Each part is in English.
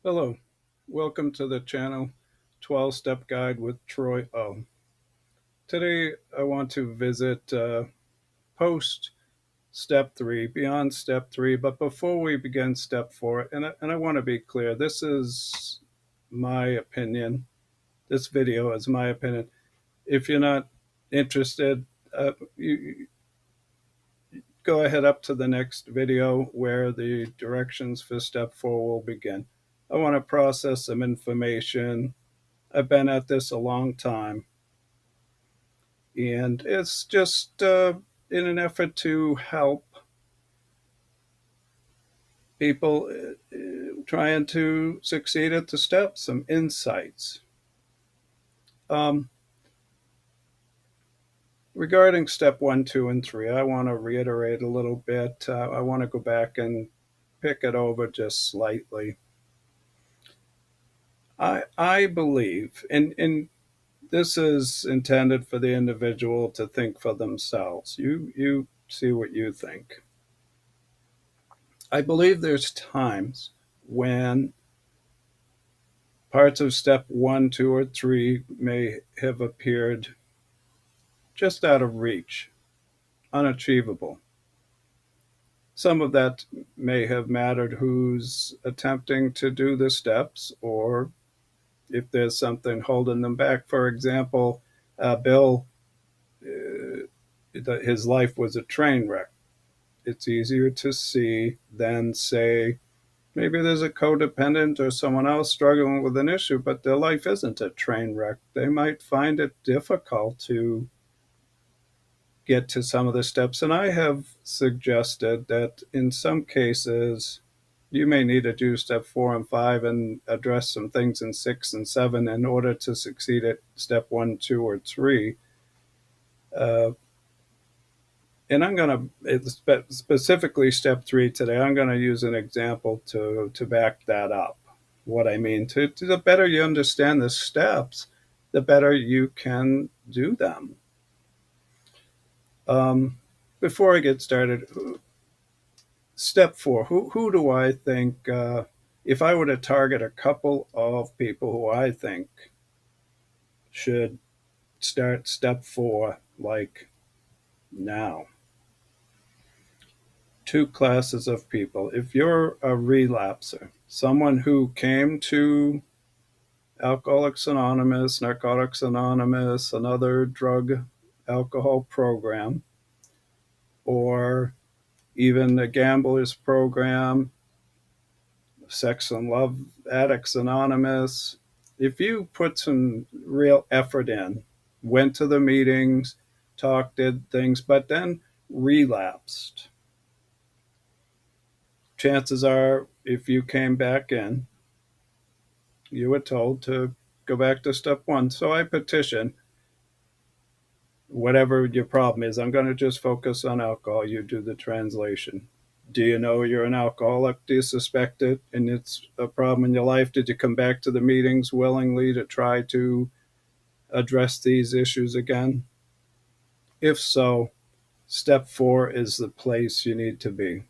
Hello, welcome to the channel 12 Step Guide with Troy O. Today I want to visit post step 3, beyond step 3, but before we begin step 4, and I want to be clear, this is my opinion. This video is my opinion. If you're not interested, you go ahead up to the next video where the directions for step 4 will begin. I want to process some information. I've been at this a long time, and it's just in an effort to help people trying to succeed at the steps, some insights. Um, Regarding step 1, 2, and 3, I want to reiterate a little bit. I want to go back and pick it over just slightly. I believe, and this is intended for the individual to think for themselves. You see what you think. I believe there's times when parts of step 1, 2, or 3 may have appeared just out of reach, unachievable. Some of that may have mattered who's attempting to do the steps or if there's something holding them back. For example, Bill, his life was a train wreck. It's easier to see than, say, maybe there's a codependent or someone else struggling with an issue, but their life isn't a train wreck. They might find it difficult to get to some of the steps. And I have suggested that in some cases, you may need to do step 4 and 5 and address some things in 6 and 7 in order to succeed at step 1, 2, or 3. Uh, and I'm going to, specifically step 3 today, I'm going to use an example to back that up. What I mean, the better you understand the steps, the better you can do them. Before I get started, step 4, who do I think, if I were to target a couple of people who I think should start step 4 like now? Two classes of people. If you're a relapser, someone who came to Alcoholics Anonymous, Narcotics Anonymous, another drug alcohol program, or even the Gamblers Program, Sex and Love Addicts Anonymous, if you put some real effort in, went to the meetings, talked, did things, but then relapsed, chances are if you came back in, you were told to go back to step 1. So I petition, whatever your problem is, I'm going to just focus on alcohol. You do the translation. Do you know you're an alcoholic? Do you suspect it and it's a problem in your life? Did you come back to the meetings willingly to try to address these issues again? If so, step 4 is the place you need to be.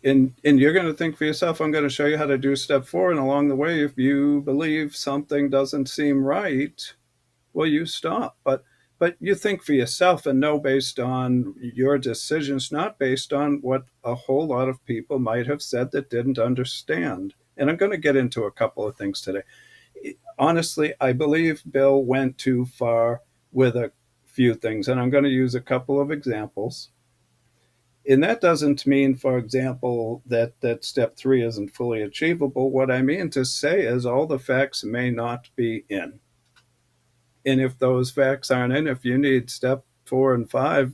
And you're going to think for yourself, I'm going to show you how to do step 4. And along the way, if you believe something doesn't seem right, well, you stop. But you think for yourself and know based on your decisions, not based on what a whole lot of people might have said that didn't understand. And I'm going to get into a couple of things today. Honestly, I believe Bill went too far with a few things, and I'm going to use a couple of examples. And that doesn't mean, for example, that step 3 isn't fully achievable. What I mean to say is all the facts may not be in. And if those facts aren't in, if you need step 4 and 5,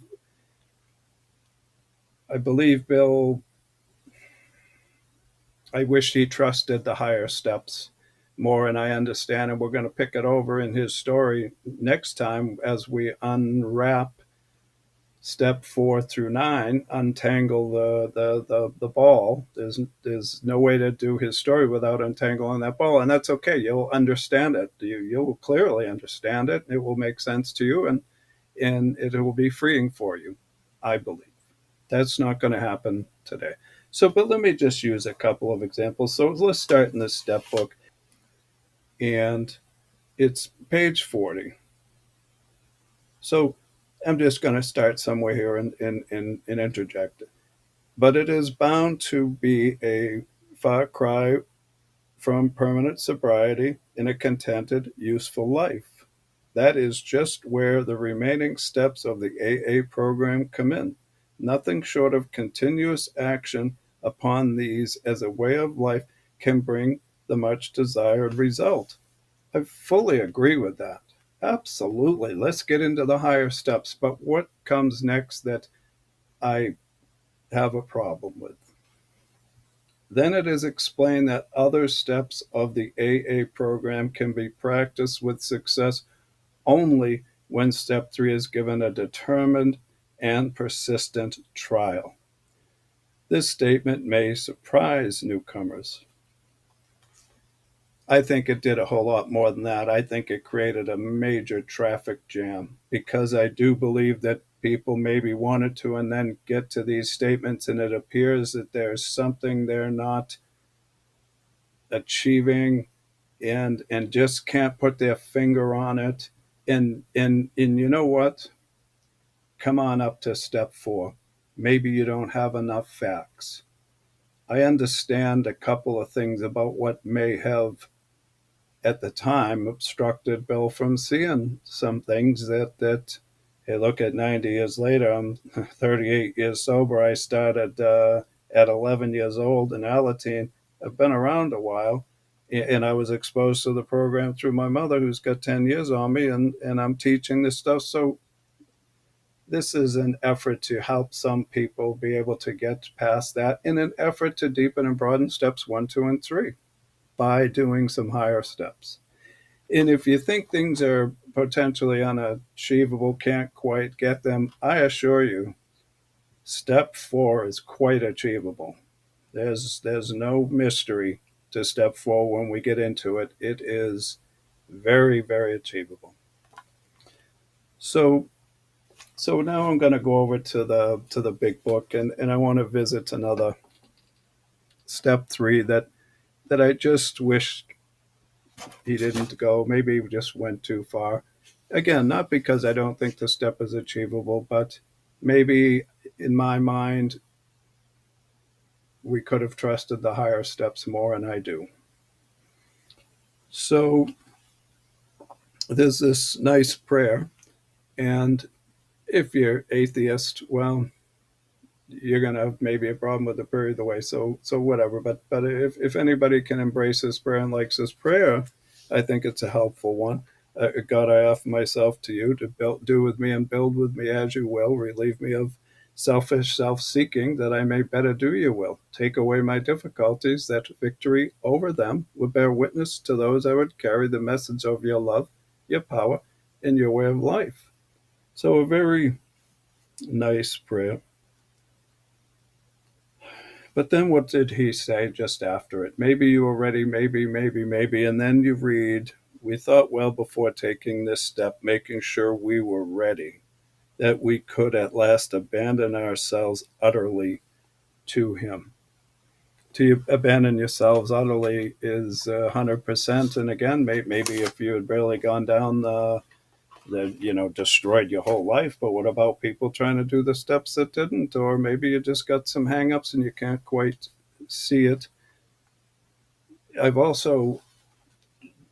I believe Bill, I wish he trusted the higher steps more, and I understand, and we're going to pick it over in his story next time as we unwrap step 4 through 9, untangle the ball. There's no way to do his story without untangling that ball, and that's okay. You'll understand it. You'll clearly understand it. It will make sense to you, and it will be freeing for you, I believe. That's not going to happen today. So, but let me just use a couple of examples. So let's start in the step book, and it's page 40. So I'm just going to start somewhere here and interject. But it is bound to be a far cry from permanent sobriety in a contented, useful life. That is just where the remaining steps of the AA program come in. Nothing short of continuous action upon these as a way of life can bring the much desired result. I fully agree with that. Absolutely. Let's get into the higher steps. But what comes next that I have a problem with? Then it is explained that other steps of the AA program can be practiced with success only when step 3 is given a determined and persistent trial. This statement may surprise newcomers. I think it did a whole lot more than that. I think it created a major traffic jam because I do believe that people maybe wanted to and then get to these statements, and it appears that there's something they're not achieving and just can't put their finger on it. And you know what? Come on up to step 4. Maybe you don't have enough facts. I understand a couple of things about what may have at the time obstructed Bill from seeing some things that hey, look, at 90 years later, I'm 38 years sober. I started at 11 years old in Alateen. I've been around a while, and I was exposed to the program through my mother, who's got 10 years on me, and I'm teaching this stuff. So this is an effort to help some people be able to get past that in an effort to deepen and broaden steps 1, 2, and 3 by doing some higher steps. And if you think things are potentially unachievable, can't quite get them, I assure you, step 4 is quite achievable. There's no mystery to step 4 when we get into it. It is very, very achievable. So so now I'm going to go over to the big book, and I want to visit another step 3 that I just wished he didn't go. Maybe he just went too far. Again, not because I don't think the step is achievable, but maybe in my mind, we could have trusted the higher steps more, and I do. So there's this nice prayer, and if you're atheist, well, you're going to have maybe a problem with the prayer either way. So whatever. But if anybody can embrace this prayer and likes this prayer, I think it's a helpful one. God, I offer myself to you to do with me and build with me as you will. Relieve me of selfish self-seeking, that I may better do your will. Take away my difficulties, that victory over them would bear witness to those I would carry the message of your love, your power, and your way of life. So a very nice prayer. But then what did he say just after it? Maybe you were ready, maybe. And then you read, we thought well before taking this step, making sure we were ready, that we could at last abandon ourselves utterly to him. To abandon yourselves utterly is 100%. And again, maybe if you had barely gone down that destroyed your whole life. But what about people trying to do the steps that didn't? Or maybe you just got some hangups and you can't quite see it. I've also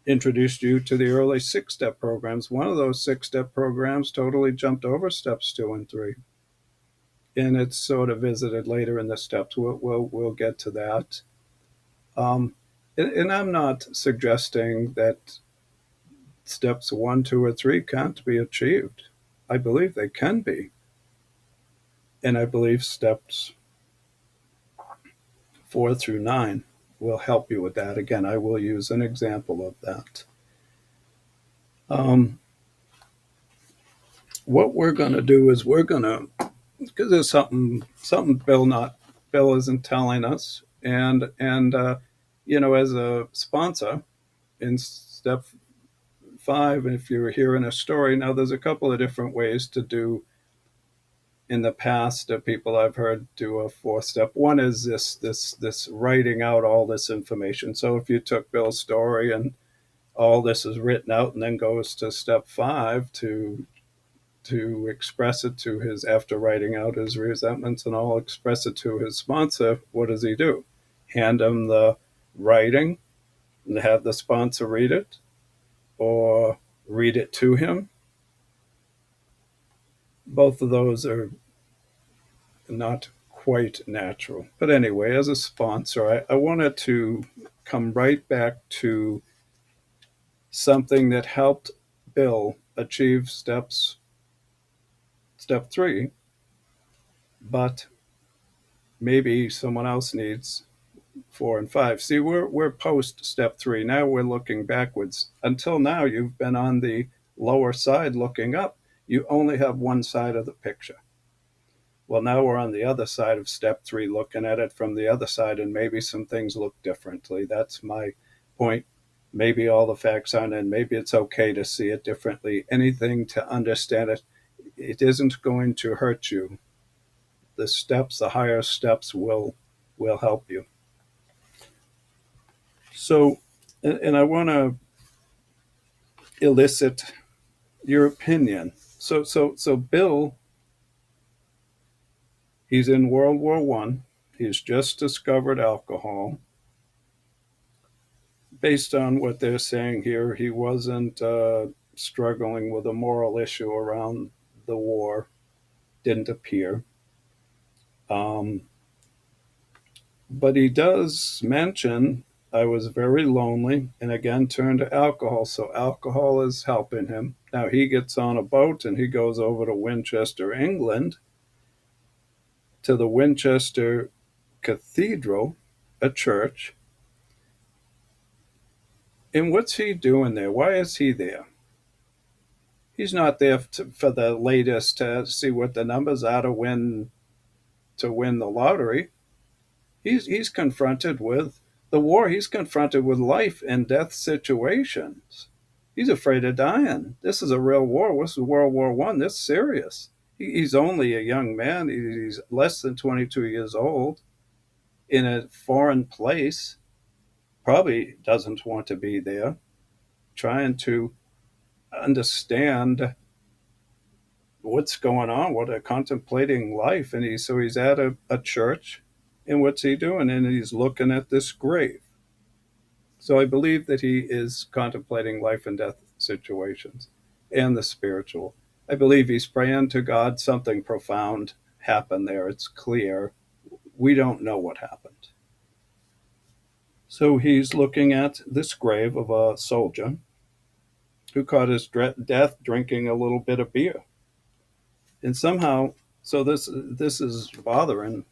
introduced you to the early 6-step programs. One of those 6-step programs totally jumped over steps 2 and 3, and it's sort of visited later in the steps. We'll get to that. And I'm not suggesting that steps 1, 2, or 3 can't be achieved. I believe they can be. And I believe steps 4 through 9 will help you with that. Again, I will use an example of that. What we're going to do is we're going to, because there's something Bill isn't telling us, and as a sponsor in step 5, if you're hearing a story, now there's a couple of different ways to do in the past, people I've heard do a 4 step. One is this writing out all this information. So if you took Bill's story and all this is written out, and then goes to step 5 to express it to his, after writing out his resentments and all, express it to his sponsor, what does he do? Hand him the writing and have the sponsor read it, or read it to him? Both of those are not quite natural. But anyway, as a sponsor, I wanted to come right back to something that helped Bill achieve step 3, but maybe someone else needs 4 and 5. See, we're post step 3. Now we're looking backwards. Until now, you've been on the lower side looking up. You only have one side of the picture. Well, now we're on the other side of step 3, looking at it from the other side, and maybe some things look differently. That's my point. Maybe all the facts aren't, and maybe it's okay to see it differently. Anything to understand it. It isn't going to hurt you. The steps, the higher steps, will help you. So, and I want to elicit your opinion. So Bill, he's in World War One. He's just discovered alcohol. Based on what they're saying here, he wasn't struggling with a moral issue around the war. Didn't appear. Um, but he does mention, I was very lonely, and again turned to alcohol. So alcohol is helping him. Now he gets on a boat and he goes over to Winchester, England, to the Winchester Cathedral, a church. And what's he doing there? Why is he there? He's not there for the latest to see what the numbers are to win the lottery. He's confronted with the war. He's confronted with life and death situations. He's afraid of dying. This is a real war. This is World War One. This is serious. He's only a young man. He's less than 22 years old, in a foreign place. Probably doesn't want to be there. Trying to understand what's going on, what are contemplating life. And he's at a church, and what's he doing? And he's looking at this grave. So I believe that he is contemplating life and death situations and the spiritual. I believe he's praying to God. Something profound happened there. It's clear. We don't know what happened. So he's looking at this grave of a soldier who caught his death drinking a little bit of beer. And somehow, so this is bothering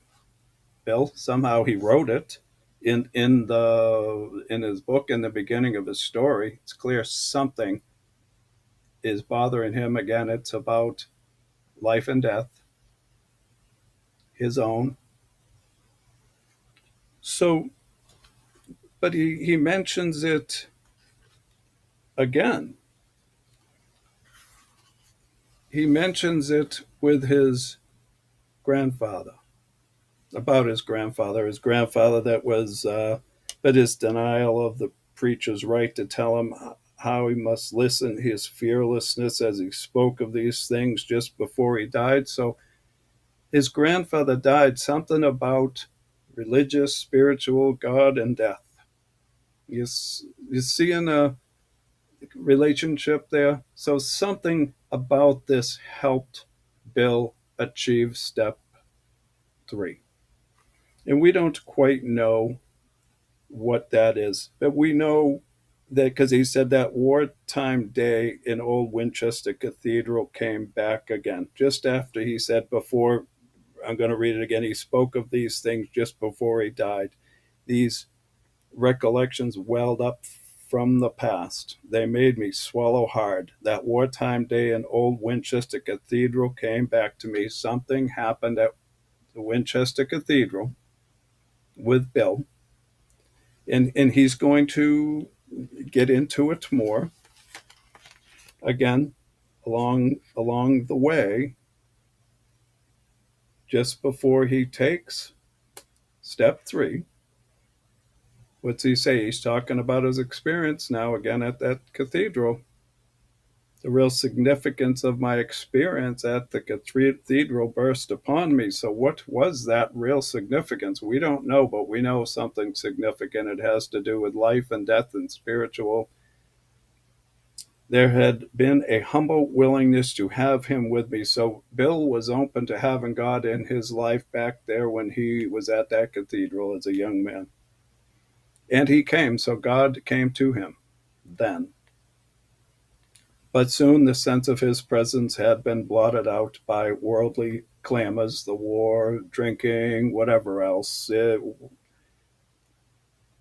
Bill. Somehow he wrote it in his book, in the beginning of his story. It's clear something is bothering him. Again, it's about life and death, his own. So, but he mentions it again. He mentions it with his grandfather, about his grandfather that was, but his denial of the preacher's right to tell him how he must listen, his fearlessness as he spoke of these things just before he died. So his grandfather died, something about religious, spiritual, God, and death. You see in a relationship there? So something about this helped Bill achieve step 3. And we don't quite know what that is, but we know that because he said that wartime day in old Winchester Cathedral came back again. Just after he said before, I'm going to read it again, he spoke of these things just before he died. These recollections welled up from the past. They made me swallow hard. That wartime day in old Winchester Cathedral came back to me. Something happened at the Winchester Cathedral with Bill. And he's going to get into it more. Again, along the way, just before he takes step three, what's he say? He's talking about his experience now again at that cathedral. The real significance of my experience at the cathedral burst upon me. So, what was that real significance? We don't know, but we know something significant. It has to do with life and death and spiritual. There had been a humble willingness to have him with me. So, Bill was open to having God in his life back there when he was at that cathedral as a young man. And he came, so God came to him then. But soon the sense of his presence had been blotted out by worldly clamors, the war, drinking, whatever else,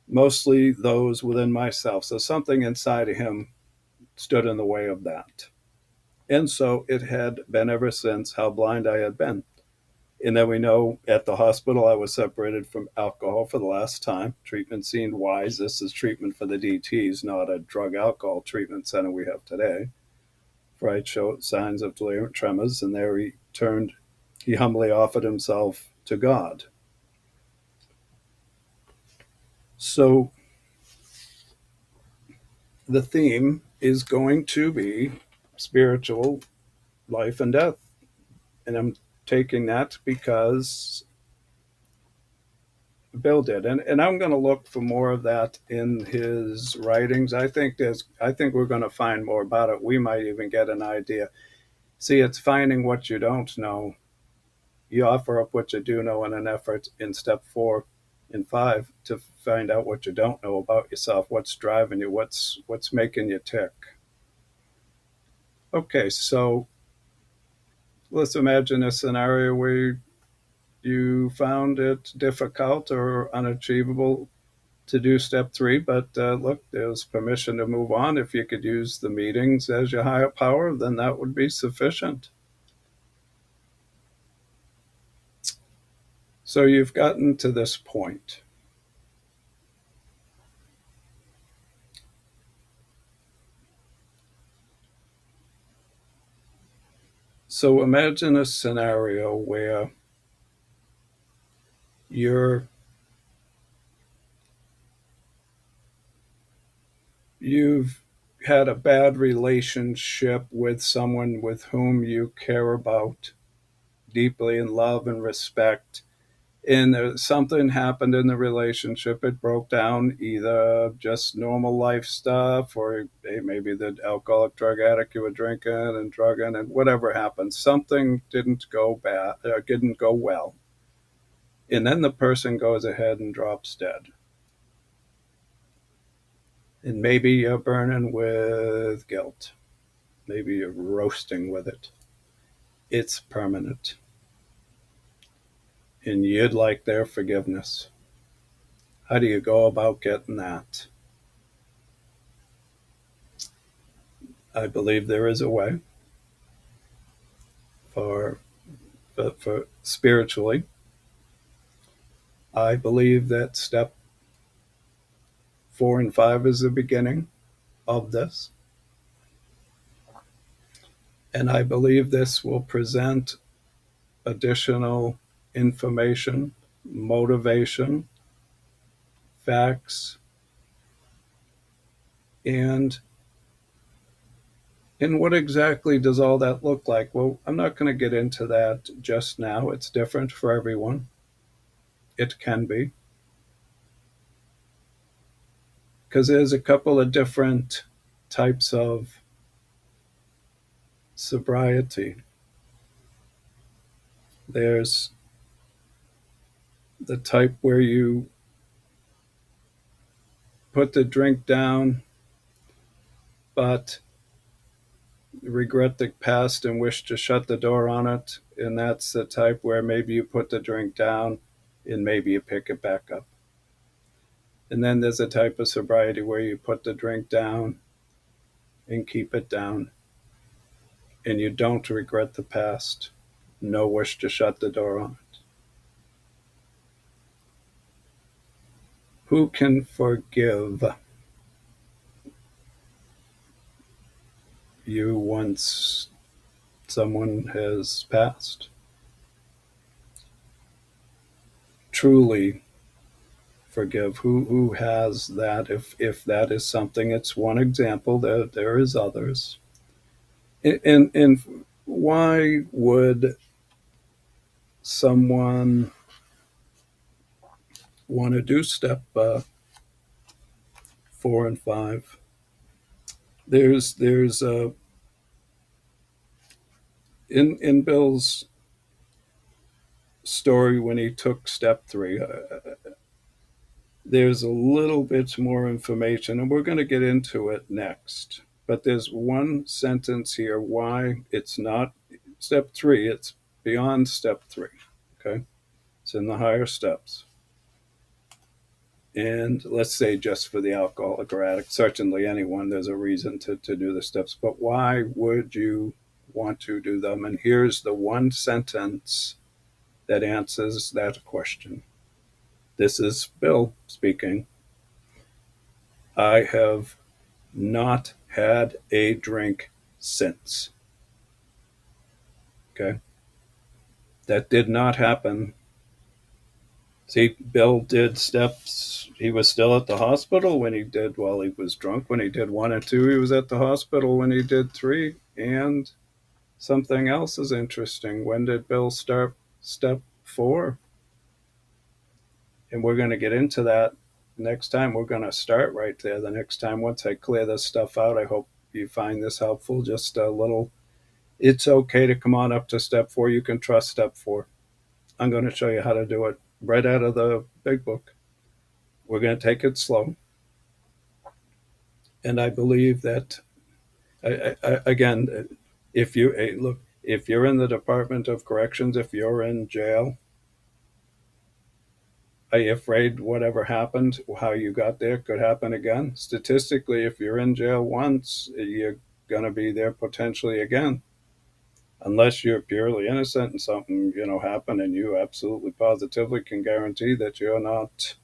mostly those within myself. So something inside of him stood in the way of that. And so it had been ever since how blind I had been. And then we know at the hospital I was separated from alcohol for the last time. Treatment seemed wise. This is treatment for the DTs, not a drug alcohol treatment center we have today. Fright showed signs of delirium tremors, and there he humbly offered himself to God. So the theme is going to be spiritual life and death. And I'm taking that because Bill did. And I'm going to look for more of that in his writings. I think we're going to find more about it. We might even get an idea. See, it's finding what you don't know. You offer up what you do know in an effort in step 4 and 5 to find out what you don't know about yourself, what's driving you, what's making you tick. Okay, so let's imagine a scenario where you found it difficult or unachievable to do step 3, but look, there's permission to move on. If you could use the meetings as your higher power, then that would be sufficient. So you've gotten to this point. So imagine a scenario where you're you've had a bad relationship with someone with whom you care about deeply in love and respect, and something happened in the relationship. It broke down, either just normal life stuff, or hey, maybe the alcoholic drug addict you were drinking and drugging, and whatever happened, something didn't go well, and then the person goes ahead and drops dead. And maybe you're burning with guilt. Maybe you're roasting with it. It's permanent. And you'd like their forgiveness. How do you go about getting that? I believe there is a way for, for spiritually. I believe that step 4 and 5 is the beginning of this. And I believe this will present additional information, motivation, facts, and what exactly does all that look like? Well, I'm not going to get into that just now. It's different for everyone. It can be. Because there's a couple of different types of sobriety. There's the type where you put the drink down, but regret the past and wish to shut the door on it. And that's the type where maybe you put the drink down and maybe you pick it back up. And then there's a type of sobriety where you put the drink down and keep it down, and you don't regret the past, no wish to shut the door on it. Who can forgive you once someone has passed? truly forgive? Who has that? If that is something, it's one example. There is others. And why would someone want to do step 4 and 5? There's in Bill's story when he took step 3. There's a little bit more information, and we're going to get into it next. But there's one sentence here why it's not step 3, it's beyond step 3. Okay? It's in the higher steps. And let's say just for the alcoholic or addict, certainly anyone, there's a reason to do the steps. But why would you want to do them? And here's the one sentence that answers that question. This is Bill speaking. I have not had a drink since. Okay. That did not happen. See, Bill did steps. He was still at the hospital when he did, well, he was drunk when he did 1 and 2. He was at the hospital when he did 3. And something else is interesting. When did Bill start step 4? And we're going to get into that next time. We're going to start right there. The next time, once I clear this stuff out, I hope you find this helpful. Just a little, it's okay to come on up to step 4. You can trust step 4. I'm going to show you how to do it right out of the big book. We're going to take it slow. And I believe that, again, if you look, if you're in the Department of Corrections, if you're in jail, are you afraid whatever happened, how you got there, could happen again? Statistically, if you're in jail once, you're going to be there potentially again. Unless you're purely innocent and something, happened, and you absolutely positively can guarantee that you're not,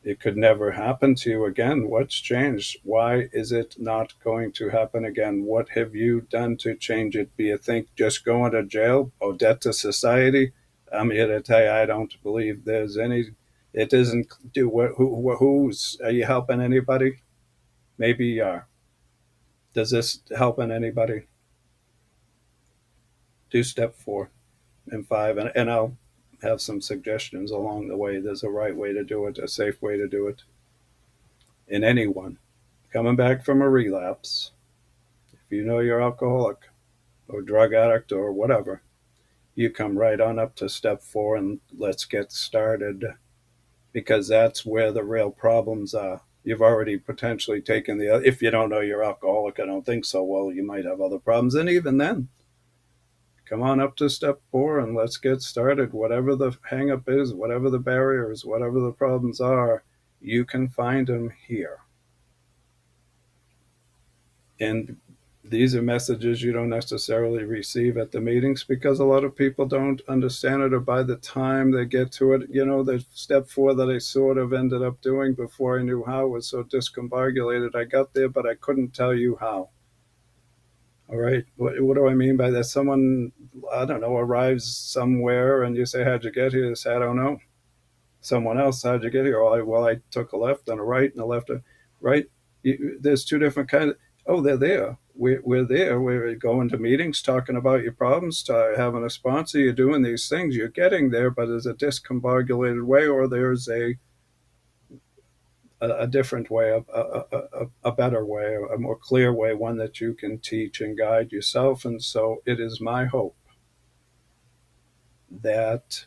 it could never happen to you again. What's changed? Why is it not going to happen again? What have you done to change it? Do you think just going to jail or debt to society? I'm here to tell you, I don't believe there's any. It doesn't do what. Who's are you helping anybody? Maybe you are. Does this helping anybody? Do step 4 and 5, and I'll have some suggestions along the way. There's a right way to do it, a safe way to do it. In anyone coming back from a relapse, if you know you're alcoholic or drug addict or whatever, you come right on up to step 4 and let's get started, because that's where the real problems are. You've already potentially taken if you don't know you're alcoholic, I don't think so. Well, you might have other problems. And even then, come on up to step 4 and let's get started. Whatever the hang up is, whatever the barriers, whatever the problems are, you can find them here. And these are messages you don't necessarily receive at the meetings because a lot of people don't understand it, or by the time they get to it, the step 4 that I sort of ended up doing before I knew how was so discombobulated. I got there, but I couldn't tell you how. All right. What do I mean by that? Someone, I don't know, arrives somewhere and you say, how'd you get here? They say, I don't know. Someone else, how'd you get here? Well, I took a left and a right and a left and right. There's 2 different kinds. Oh, they're there. We're there. We're going to meetings, talking about your problems, having a sponsor. You're doing these things. You're getting there, but there's a discombobulated way, or there's a different way, a better way, a more clear way, one that you can teach and guide yourself. And so it is my hope that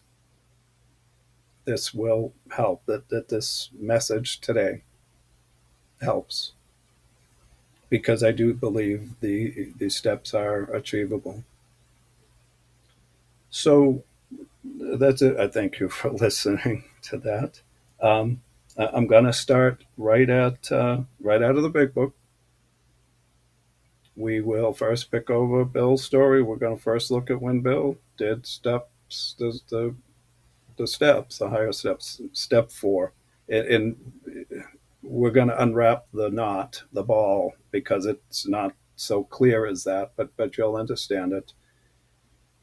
this will help, that this message today helps, because I do believe the steps are achievable. So that's it. I thank you for listening to that. I'm going to start right out of the big book. We will first pick over Bill's story. We're going to first look at when Bill did steps, the steps, the higher steps, step 4. And we're going to unwrap the knot, the ball, because it's not so clear as that, but you'll understand it.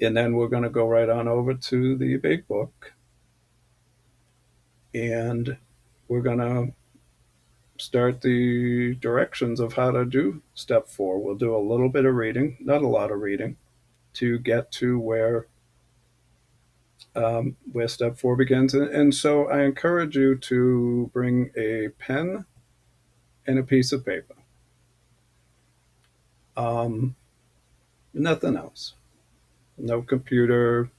And then we're going to go right on over to the big book and we're going to start the directions of how to do step 4. We'll do a little bit of reading, not a lot of reading, to get to where step 4 begins. And so I encourage you to bring a pen and a piece of paper. Nothing else. No computer,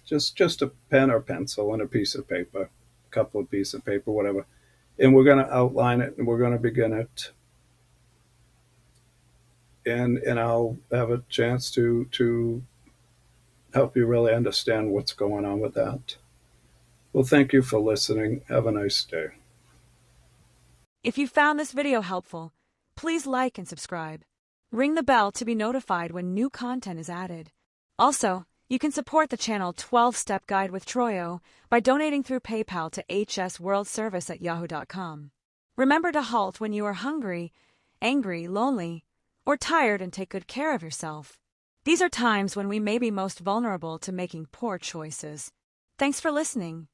just a pen or pencil and a piece of paper, a couple of pieces of paper, whatever. And we're going to outline it and we're going to begin it. And I'll have a chance to help you really understand what's going on with that. Well, thank you for listening. Have a nice day. If you found this video helpful, please like and subscribe. Ring the bell to be notified when new content is added. Also, you can support the channel 12-Step Guide with Troyo by donating through PayPal to hsworldservice@yahoo.com. Remember to halt when you are hungry, angry, lonely, or tired, and take good care of yourself. These are times when we may be most vulnerable to making poor choices. Thanks for listening.